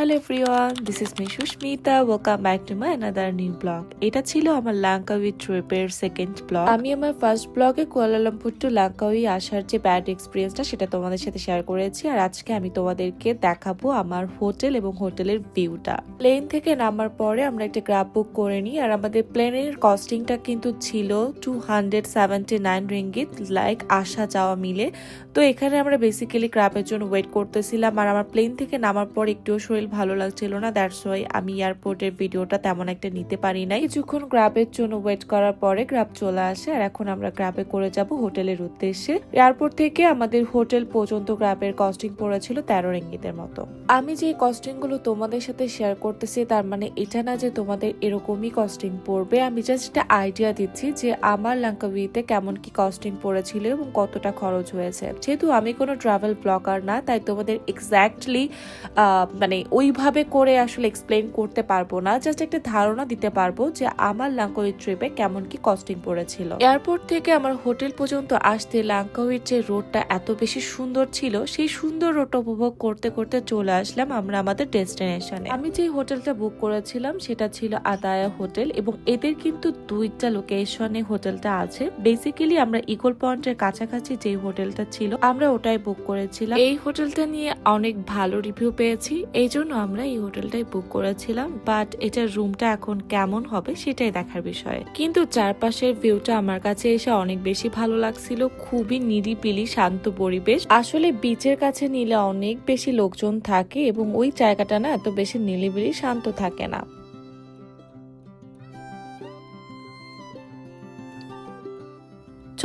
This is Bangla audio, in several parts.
Hello everyone, this is me Susmita. Welcome back to my another new blog. এটা ছিল আমার লাঙ্কাউই ট্রিপের সেকেন্ড ব্লগ। আমি আমার ফার্স্ট ব্লগে কুয়ালালামপুর টু লাঙ্কাউই আসার যে ব্যাড এক্সপিরিয়েন্সটা সেটা তোমাদের সাথে শেয়ার করেছি, আর আজকে আমি তোমাদেরকে দেখাবো আমার হোটেল এবং হোটেলের ভিউটা। প্লেন থেকে নামার পরে আমরা একটা গ্রাব বুক করে নিই, আর আমাদের প্লেনের কস্টিংটা কিন্তু ছিল 279 রিঙ্গিত, লাইক আসা যাওয়া মিলে। তো এখানে আমরা বেসিক্যালি ক্র্যাবের জন্য ওয়েট করতেছিলাম, আর আমার প্লেন থেকে নামার পর একটুও শরীর ভালো লাগছিল না, দ্যাটস ওয়াই আমি এয়ারপোর্টের ভিডিওটা তেমন একটা নিতে পারি নাই। কিছুক্ষণ ক্র্যাবের জন্য ওয়েট করার পরে ক্র্যাব চলে আসে, আর এখন আমরা ক্র্যাবে করে যাব হোটেলের উদ্দেশ্যে। এয়ারপোর্ট থেকে আমাদের হোটেল পর্যন্ত ক্র্যাবের কস্টিং পড়েছিল 13 রিঙ্গিতের মতো। আমি যে কস্টিং গুলো তোমাদের সাথে শেয়ার করতেছি তার মানে এটা না যে তোমাদের এরকমই কস্টিং পড়বে, আমি জাস্ট একটা আইডিয়া দিচ্ছি যে আমার লাঙ্কাউইতে কেমন কি কস্টিং পড়েছিল এবং কতটা খরচ হয়েছে। যেহেতু আমি কোনো ট্রাভেল ব্লগার না, তাই তোমাদের এক্স্যাক্টলি মানে ওইভাবে করে আসলে এক্সপ্লেন করতে পারবো না, জাস্ট একটা ধারণা দিতে পারবো যে আমার লাঙ্কাউই ট্রিপে কেমন কি কস্টিং পড়েছিল। এয়ারপোর্ট থেকে আমার হোটেল পর্যন্ত আসতে লাঙ্কাউইর যে রোডটা এত বেশি সুন্দর ছিল, সেই সুন্দর রোডটা উপভোগ করতে করতে চলে আসলাম আমরা আমাদের ডেস্টিনেশনে। আমি যে হোটেলটা বুক করেছিলাম সেটা ছিল আদায়া হোটেল, এবং এদের কিন্তু দুইটা লোকেশনে হোটেলটা আছে। বেসিক্যালি আমরা ইগল পয়েন্টের কাছাকাছি যে হোটেলটা ছিল আমরা ওটাই বুক করেছিলাম। এই হোটেলটা নিয়ে অনেক ভালো রিভিউ পেয়েছি, এই জন্য আমরা এই হোটেলটাই বুক করেছিলাম। বাট এটার রুমটা এখন কেমন হবে সেটাই দেখার বিষয়। কিন্তু চারপাশের ভিউটা আমার কাছে এসে অনেক বেশি ভালো লাগছিল, খুবই নিরিবিলি শান্ত পরিবেশ। আসলে বিচের কাছে নিলে অনেক বেশি লোকজন থাকে এবং ওই জায়গাটা না এত বেশি নিরিবিলি শান্ত থাকে না।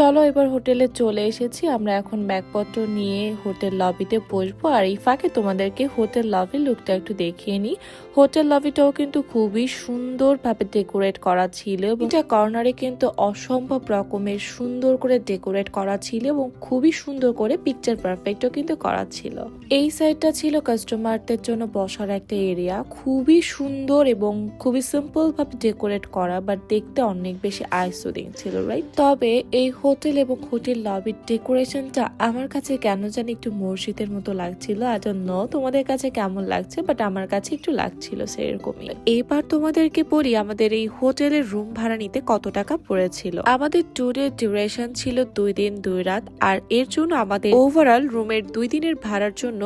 চলো এবার হোটেলে চলে এসেছি, আমরা এখন ব্যাগপত্র নিয়ে হোটেল লবিতে বসবো, আর এই ফাঁকে তোমাদেরকে হোটেল লবির লুকটা একটু দেখিয়ে নিই। হোটেল লবিটাও কিন্তু খুবই সুন্দরভাবে ডেকোরেট করা ছিল, এবং এটা কর্নারে কিন্তু অসম্ভব রকমের সুন্দর করে ডেকোরেট করা ছিল এবং খুবই সুন্দর করে পিকচার পারফেক্টও কিন্তু করা ছিল। এই সাইডটা ছিল কাস্টমারদের জন্য বসার একটা এরিয়া, খুবই সুন্দর এবং খুবই সিম্পল ভাবে ডেকোরেট করা, বাট দেখতে অনেক বেশি আইসোদিং ছিল, রাইট? তবে এই হোটেল এবং হোটেল লবির ডেকোরেশনটা আমার কাছে কেন জানি একটু মসজিদের মতো লাগছিল। আই ডোন্ট নো তোমাদের কাছে কেমন লাগছে, বাট আমার কাছে একটু লাগছিল সেরকমই। এবার তোমাদেরকে বলি আমাদের এই হোটেলের রুম ভাড়া নিতে কত টাকা পড়েছিল। আমাদের ট্যুরের ডিউরেশন ছিল 2 দিন 2 রাত, আর এর জন্য আমাদের ওভারঅল রুমের 2 দিনের ভাড়ার জন্য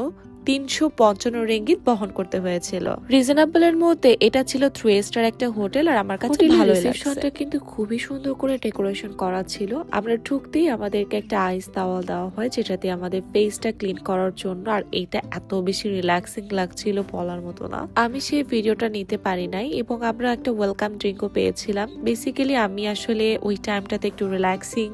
355 রিঙ্গিত বহন করতে হয়েছিল। রিজনেবল এর মধ্যে এটা ছিল 3 স্টার একটা হোটেল, আর আমার কাছে ভালো লাগছে। রিসেপশনটা কিন্তু খুবই সুন্দর করে ডেকোরেশন করা ছিল। আমরা ঢুকতেই আমাদেরকে একটা আইস টাওয়াল দেওয়া হয় যেটাতে আমাদের ফেসটা ক্লিন করার জন্য, আর এটা এত বেশি রিল্যাক্সিং লাগছিল বলার মতো না। আমি সেই ভিডিওটা নিতে পারি নাই, এবং আমরা একটা ওয়েলকাম ড্রিঙ্কও পেয়েছিলাম। বেসিক্যালি আমি আসলে ওই টাইমটাতে একটু রিল্যাক্সিং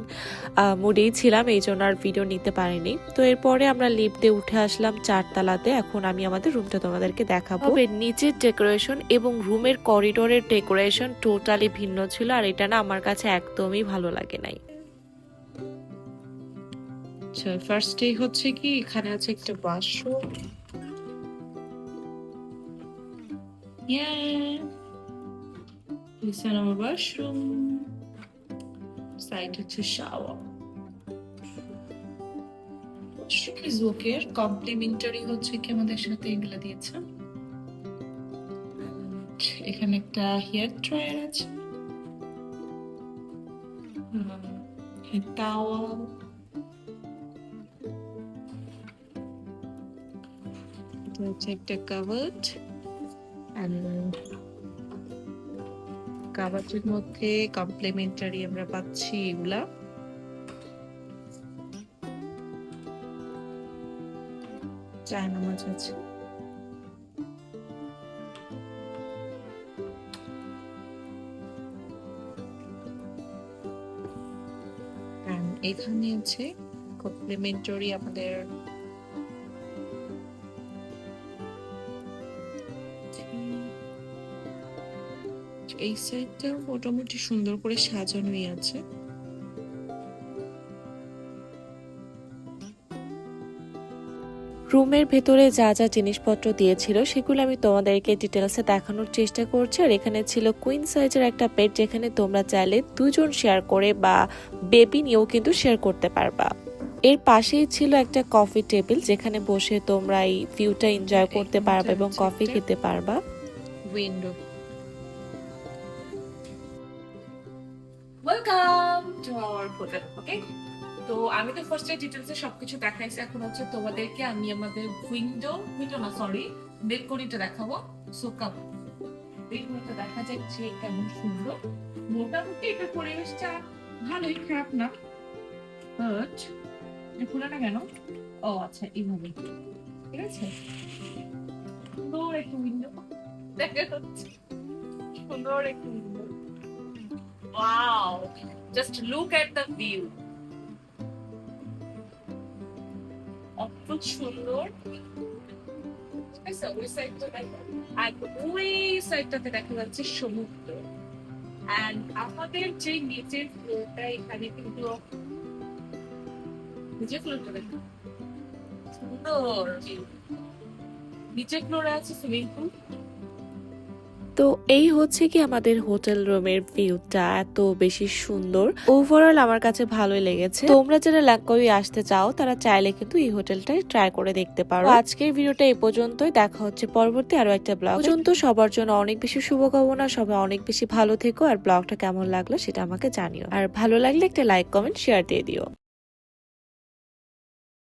মুডেই ছিলাম, এই জন্য আর ভিডিও নিতে পারিনি। তো এরপরে আমরা লিফট দিয়ে উঠে আসলাম 4 তলাতে। এখন আমি আমাদের রুমটা তোমাদেরকে দেখাবো। নিচের ডেকোরেশন এবং রুমের করিডোরের ডেকোরেশন টোটালি ভিন্ন ছিল, আর এটা না আমার কাছে একদমই ভালো লাগে নাই। ফার্স্টে হচ্ছে কি এখানে আছে একটা ওয়াশরুম, ওয়াশরুম সাইড হচ্ছে শাওয়ার। জোকের কমপ্লিমেন্টারি হচ্ছে কি আমাদের সাথে এগুলা দিয়েছে। এখানে একটা হেয়ার ড্রায়ার আছে, টাওয়াল, এটা হচ্ছে একটা কাভার্ড, কাভার্ডের মধ্যে কমপ্লিমেন্টারি আমরা পাচ্ছি এগুলা। চায়না মাছ আছে, এখানে আছে কমপ্লিমেন্টারি আমাদের এই সাইডটা মোটামুটি সুন্দর করে সাজানোই আছে। রুমের ভেতরে যা যা জিনিসপত্র দিয়েছিল সেগুলো আমি তোমাদেরকে ডিটেলসে দেখানোর চেষ্টা করছি। আর এখানে ছিল কুইন সাইজের একটা বেড, যেখানে তোমরা চাইলে 2 জন শেয়ার করে বা বেবি নিয়েও কিন্তু শেয়ার করতে পারবা। এর পাশেই ছিল একটা কফি টেবিল, যেখানে বসে তোমরা এই ভিউটা এনজয় করতে পারবে এবং কফি খেতে পারবা। Window. Welcome to our hotel. Okay, তো আমি তো ফার্স্টে ডিটেলসে সবকিছু দেখাইছি। এখন হচ্ছে তোমাদেরকে আমি আমাদের উইন্ডো না সরি বেলকনিটা দেখাবো। সো কাম, বেলকনিটা দেখা যাচ্ছে কেমন সুন্দর। মোটামুটি এটা পরিবেশটা ভালোই, খারাপ না। বাট খুলে না কেন? ও আচ্ছা, এইভাবে ঠিক আছে। সুন্দর একটা উইন্ডো দেখা যাচ্ছে, সুন্দর একটা window. Wow! Just look at the view. অদ্ভুত সুন্দর। আচ্ছা, ওই সাইডটা দেখো, আর ওই সাইডটাতে দেখা যাচ্ছে সমুদ্র। And আমাদের যে নিচের ফ্লোরটা, এখানে কিন্তু নিচের ফ্লোরটা দেখো, সুন্দর view। নিচের ফ্লোরে আছে সুইমিং পুল। তো এই হচ্ছে কি আমাদের হোটেল রুমের ভিউটা, এত বেশি সুন্দর। ওভারঅল আমার কাছে ভালোই লেগেছে। তোমরা যারা ল্যাংকাউই আসতে চাও তারা চাইলে কিন্তু এই হোটেলটাই ট্রাই করে দেখতে পারো। আজকের ভিডিওটা এই পর্যন্তই, দেখা হচ্ছে পরবর্তী আরো একটা ব্লগ পর্যন্ত। সবার জন্য অনেক বেশি শুভকামনা, সবাই অনেক বেশি ভালো থেকো। আর ব্লগটা কেমন লাগলো সেটা আমাকে জানিও, আর ভালো লাগলে একটা লাইক কমেন্ট শেয়ার দিয়ে দিও।